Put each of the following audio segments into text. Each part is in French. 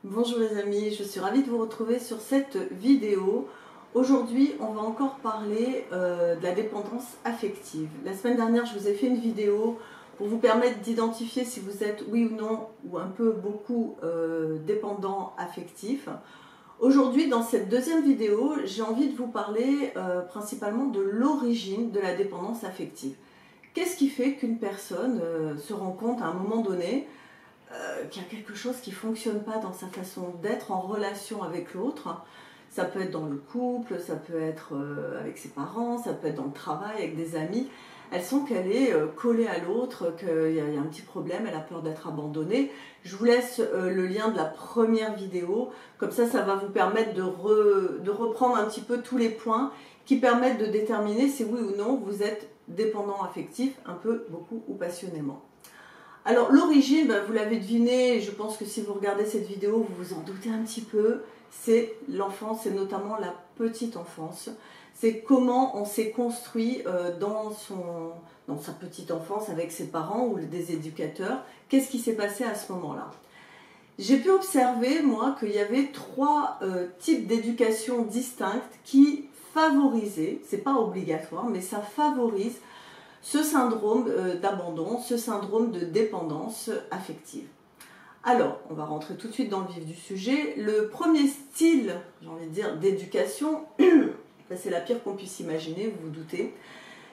Bonjour les amis, je suis ravie de vous retrouver sur cette vidéo. Aujourd'hui, on va encore parler de la dépendance affective. La semaine dernière, je vous ai fait une vidéo pour vous permettre d'identifier si vous êtes oui ou non, ou un peu beaucoup dépendant affectif. Aujourd'hui, dans cette deuxième vidéo, j'ai envie de vous parler principalement de l'origine de la dépendance affective. Qu'est-ce qui fait qu'une personne se rend compte à un moment donné qu'il y a quelque chose qui ne fonctionne pas dans sa façon d'être en relation avec l'autre? Ça peut être dans le couple, ça peut être avec ses parents, ça peut être dans le travail, avec des amis. Elle sent qu'elle est collée à l'autre, qu'il y a un petit problème, elle a peur d'être abandonnée. Je vous laisse le lien de la première vidéo, comme ça va vous permettre de reprendre un petit peu tous les points qui permettent de déterminer si oui ou non vous êtes dépendant affectif, un peu, beaucoup ou passionnément. Alors l'origine, vous l'avez deviné, je pense que si vous regardez cette vidéo, vous vous en doutez un petit peu, c'est l'enfance et notamment la petite enfance. C'est comment on s'est construit dans sa petite enfance avec ses parents ou des éducateurs. Qu'est-ce qui s'est passé à ce moment-là? J'ai pu observer, moi, qu'il y avait trois types d'éducation distinctes qui favorisaient, c'est pas obligatoire, mais ça favorise ce syndrome d'abandon, ce syndrome de dépendance affective. Alors, on va rentrer tout de suite dans le vif du sujet. Le premier style, j'ai envie de dire, d'éducation, c'est la pire qu'on puisse imaginer, vous vous doutez,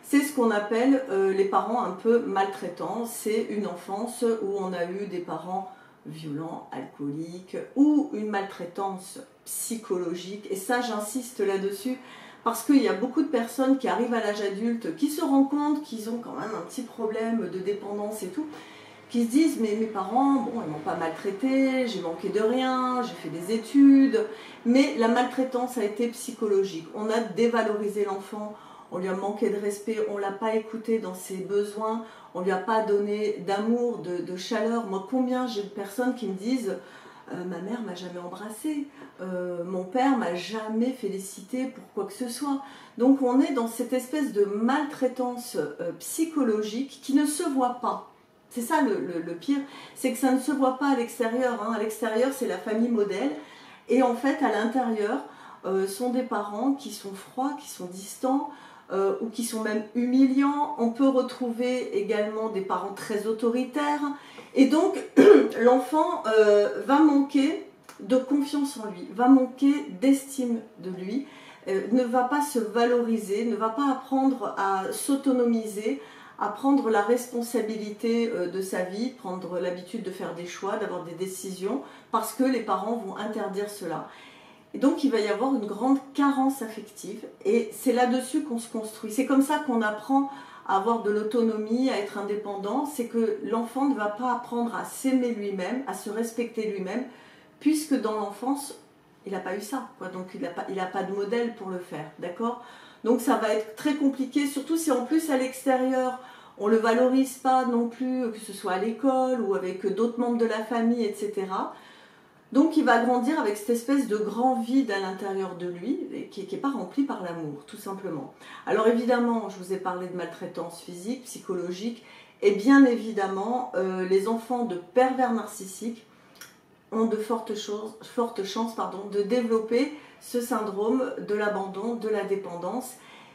c'est ce qu'on appelle les parents un peu maltraitants. C'est une enfance où on a eu des parents violents, alcooliques, ou une maltraitance psychologique. Et ça, j'insiste là-dessus, parce qu'il y a beaucoup de personnes qui arrivent à l'âge adulte, qui se rendent compte qu'ils ont quand même un petit problème de dépendance et tout, qui se disent mais mes parents, bon, ils m'ont pas maltraité, j'ai manqué de rien, j'ai fait des études, mais la maltraitance a été psychologique. On a dévalorisé l'enfant, on lui a manqué de respect, on l'a pas écouté dans ses besoins, on lui a pas donné d'amour, de chaleur. Moi, combien j'ai de personnes qui me disent ma mère m'a jamais embrassée, mon père m'a jamais félicité pour quoi que ce soit. Donc on est dans cette espèce de maltraitance psychologique qui ne se voit pas. C'est ça le pire, c'est que ça ne se voit pas à l'extérieur. À l'extérieur, c'est la famille modèle. Et en fait, à l'intérieur, sont des parents qui sont froids, qui sont distants, ou qui sont même humiliants. On peut retrouver également des parents très autoritaires. Et donc, l'enfant va manquer de confiance en lui, va manquer d'estime de lui, ne va pas se valoriser, ne va pas apprendre à s'autonomiser, à prendre la responsabilité de sa vie, prendre l'habitude de faire des choix, d'avoir des décisions, parce que les parents vont interdire cela. Et donc il va y avoir une grande carence affective, et c'est là-dessus qu'on se construit. C'est comme ça qu'on apprend à avoir de l'autonomie, à être indépendant. C'est que l'enfant ne va pas apprendre à s'aimer lui-même, à se respecter lui-même, puisque dans l'enfance, il n'a pas eu ça, quoi. Donc il n'a pas de modèle pour le faire, d'accord? Donc ça va être très compliqué, surtout si en plus à l'extérieur, on ne le valorise pas non plus, que ce soit à l'école ou avec d'autres membres de la famille, etc. Donc il va grandir avec cette espèce de grand vide à l'intérieur de lui, qui n'est pas rempli par l'amour, tout simplement. Alors évidemment, je vous ai parlé de maltraitance physique, psychologique, et bien évidemment, les enfants de pervers narcissiques ont de fortes chances de développer ce syndrome de l'abandon, de la dépendance,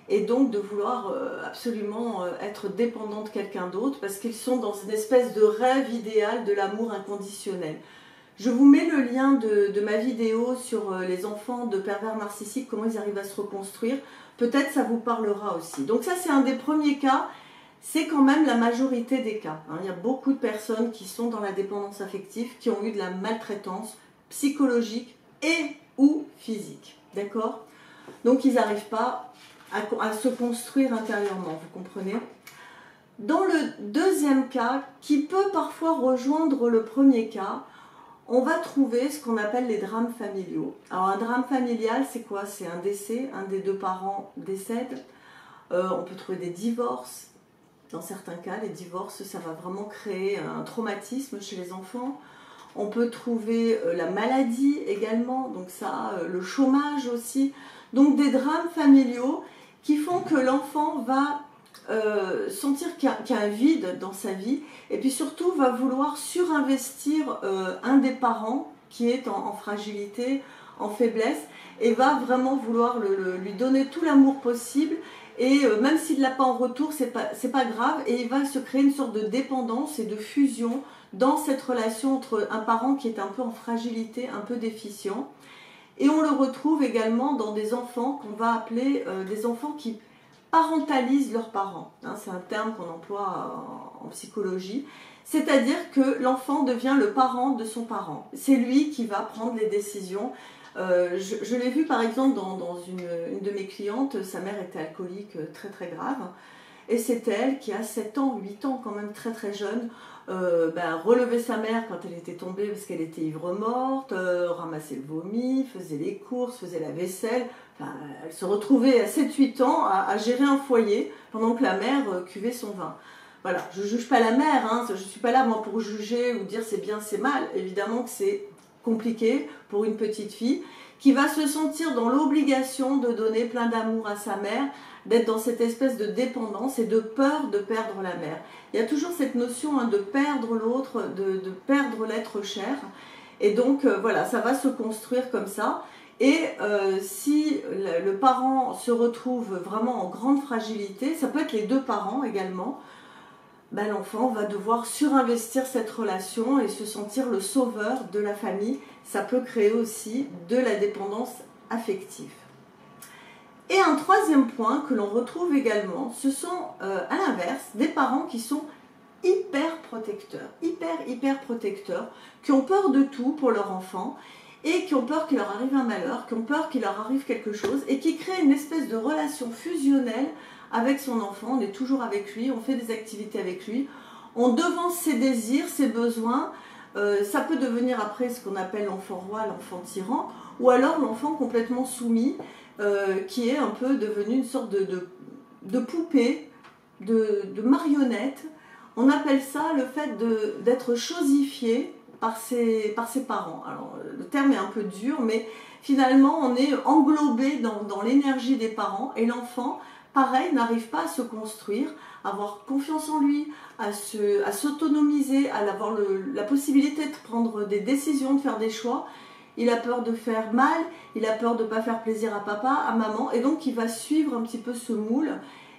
et donc de vouloir absolument être dépendant de quelqu'un d'autre, parce qu'ils sont dans une espèce de rêve idéal de l'amour inconditionnel. Je vous mets le lien de ma vidéo sur les enfants de pervers narcissiques, comment ils arrivent à se reconstruire. Peut-être ça vous parlera aussi. Donc ça, c'est un des premiers cas. C'est quand même la majorité des cas. Il y a beaucoup de personnes qui sont dans la dépendance affective, qui ont eu de la maltraitance psychologique et ou physique. D'accord? Donc ils n'arrivent pas à se construire intérieurement, vous comprenez? Dans le deuxième cas, qui peut parfois rejoindre le premier cas, on va trouver ce qu'on appelle les drames familiaux. Alors un drame familial, c'est quoi? C'est un décès, un des deux parents décède. On peut trouver des divorces. Dans certains cas, les divorces, ça va vraiment créer un traumatisme chez les enfants. On peut trouver la maladie également, donc ça, le chômage aussi. Donc des drames familiaux qui font que l'enfant va sentir qu'il y a un vide dans sa vie, et puis surtout va vouloir surinvestir un des parents qui est en fragilité, en faiblesse, et va vraiment vouloir lui donner tout l'amour possible. Et même s'il ne l'a pas en retour, c'est pas grave, et il va se créer une sorte de dépendance et de fusion dans cette relation entre un parent qui est un peu en fragilité, un peu déficient. Et on le retrouve également dans des enfants qu'on va appeler des enfants qui parentalisent leurs parents. Hein, c'est un terme qu'on emploie en psychologie. C'est-à-dire que l'enfant devient le parent de son parent. C'est lui qui va prendre les décisions. Je l'ai vu par exemple dans une de mes clientes, sa mère était alcoolique très très grave. Et c'est elle qui, à 7 ans, 8 ans, quand même très très jeune, relevait sa mère quand elle était tombée parce qu'elle était ivre morte, ramassait le vomi, faisait les courses, faisait la vaisselle. Enfin, elle se retrouvait à 7-8 ans à gérer un foyer pendant que la mère cuvait son vin. Voilà, je ne juge pas la mère, hein, je ne suis pas là moi pour juger ou dire c'est bien, c'est mal. Évidemment que c'est compliqué pour une petite fille qui va se sentir dans l'obligation de donner plein d'amour à sa mère, d'être dans cette espèce de dépendance et de peur de perdre la mère. Il y a toujours cette notion de perdre l'autre, de perdre l'être cher. Et donc voilà, ça va se construire comme ça. Et si le parent se retrouve vraiment en grande fragilité, ça peut être les deux parents également, l'enfant va devoir surinvestir cette relation et se sentir le sauveur de la famille. Ça peut créer aussi de la dépendance affective. Et un troisième point que l'on retrouve également, ce sont à l'inverse des parents qui sont hyper protecteurs, hyper protecteurs, qui ont peur de tout pour leur enfant et qui ont peur qu'il leur arrive un malheur, qui ont peur qu'il leur arrive quelque chose et qui créent une espèce de relation fusionnelle avec son enfant. On est toujours avec lui, on fait des activités avec lui, on devance ses désirs, ses besoins. Ça peut devenir après ce qu'on appelle l'enfant roi, l'enfant tyran, ou alors l'enfant complètement soumis, qui est un peu devenu une sorte de poupée, de marionnette. On appelle ça le fait d'être chosifié par ses parents. Alors le terme est un peu dur, mais finalement on est englobé dans l'énergie des parents, et l'enfant, pareil, n'arrive pas à se construire, à avoir confiance en lui, à s'autonomiser, à avoir la possibilité de prendre des décisions, de faire des choix. Il a peur de faire mal, il a peur de ne pas faire plaisir à papa, à maman, et donc il va suivre un petit peu ce moule.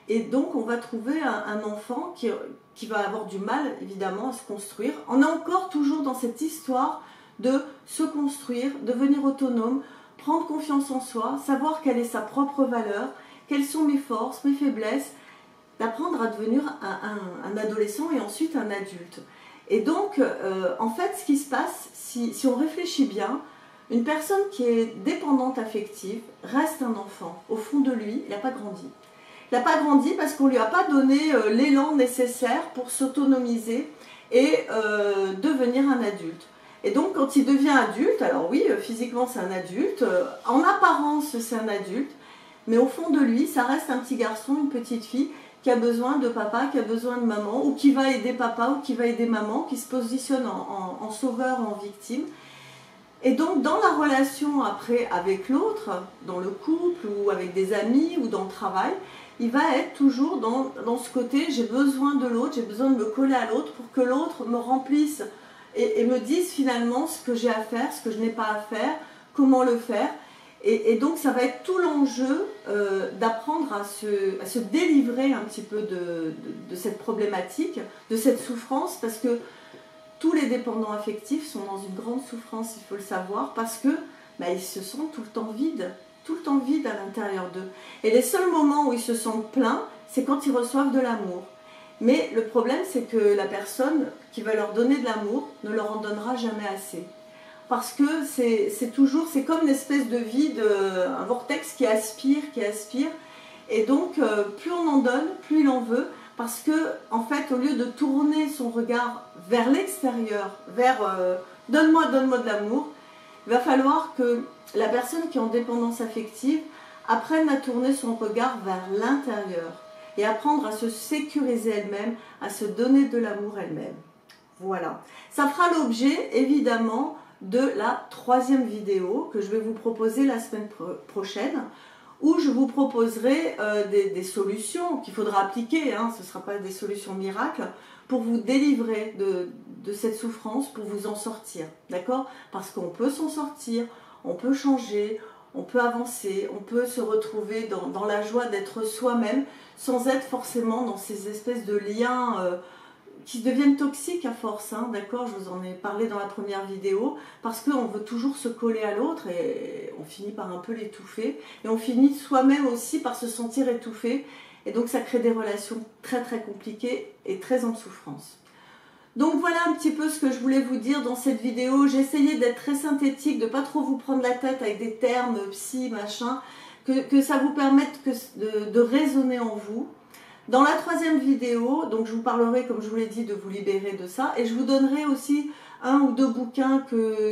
Et donc on va trouver un enfant qui va avoir du mal évidemment à se construire. On est encore toujours dans cette histoire de se construire, devenir autonome, prendre confiance en soi, savoir quelle est sa propre valeur, quelles sont mes forces, mes faiblesses, d'apprendre à devenir un adolescent et ensuite un adulte. Et donc, en fait, ce qui se passe, si on réfléchit bien, une personne qui est dépendante affective reste un enfant. Au fond de lui, il n'a pas grandi. Il n'a pas grandi parce qu'on ne lui a pas donné l'élan nécessaire pour s'autonomiser et devenir un adulte. Et donc, quand il devient adulte, alors oui, physiquement c'est un adulte, en apparence c'est un adulte, mais au fond de lui, ça reste un petit garçon, une petite fille qui a besoin de papa, qui a besoin de maman, ou qui va aider papa, ou qui va aider maman, qui se positionne en sauveur, en victime. Et donc, dans la relation après avec l'autre, dans le couple, ou avec des amis, ou dans le travail, il va être toujours dans ce côté, j'ai besoin de l'autre, j'ai besoin de me coller à l'autre pour que l'autre me remplisse et me dise finalement ce que j'ai à faire, ce que je n'ai pas à faire, comment le faire. Et donc ça va être tout l'enjeu d'apprendre à se délivrer un petit peu de cette problématique, de cette souffrance, parce que tous les dépendants affectifs sont dans une grande souffrance, il faut le savoir, parce que ils se sentent tout le temps vides à l'intérieur d'eux. Et les seuls moments où ils se sentent pleins, c'est quand ils reçoivent de l'amour. Mais le problème, c'est que la personne qui va leur donner de l'amour ne leur en donnera jamais assez. Parce que c'est comme une espèce de vide, un vortex qui aspire, et donc plus on en donne, plus il en veut, parce que en fait, au lieu de tourner son regard vers l'extérieur, vers donne-moi de l'amour, il va falloir que la personne qui est en dépendance affective apprenne à tourner son regard vers l'intérieur et apprendre à se sécuriser elle-même, à se donner de l'amour elle-même. Voilà. Ça fera l'objet, évidemment, de la troisième vidéo que je vais vous proposer la semaine prochaine, où je vous proposerai des solutions qu'il faudra appliquer, hein, ce ne sera pas des solutions miracles, pour vous délivrer de cette souffrance, pour vous en sortir, d'accord? Parce qu'on peut s'en sortir, on peut changer, on peut avancer, on peut se retrouver dans la joie d'être soi-même, sans être forcément dans ces espèces de liens qui deviennent toxiques à force, hein, d'accord? Je vous en ai parlé dans la première vidéo, parce qu'on veut toujours se coller à l'autre et on finit par un peu l'étouffer. Et on finit soi-même aussi par se sentir étouffé. Et donc ça crée des relations très très compliquées et très en souffrance. Donc voilà un petit peu ce que je voulais vous dire dans cette vidéo. J'ai essayé d'être très synthétique, de ne pas trop vous prendre la tête avec des termes psy, machin, que ça vous permette de raisonner en vous. Dans la troisième vidéo, donc je vous parlerai, comme je vous l'ai dit, de vous libérer de ça. Et je vous donnerai aussi 1 ou 2 bouquins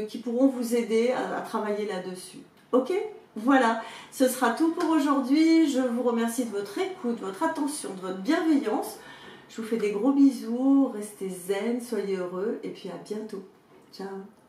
qui pourront vous aider à travailler là-dessus. Ok? Voilà, ce sera tout pour aujourd'hui. Je vous remercie de votre écoute, de votre attention, de votre bienveillance. Je vous fais des gros bisous. Restez zen, soyez heureux et puis à bientôt. Ciao!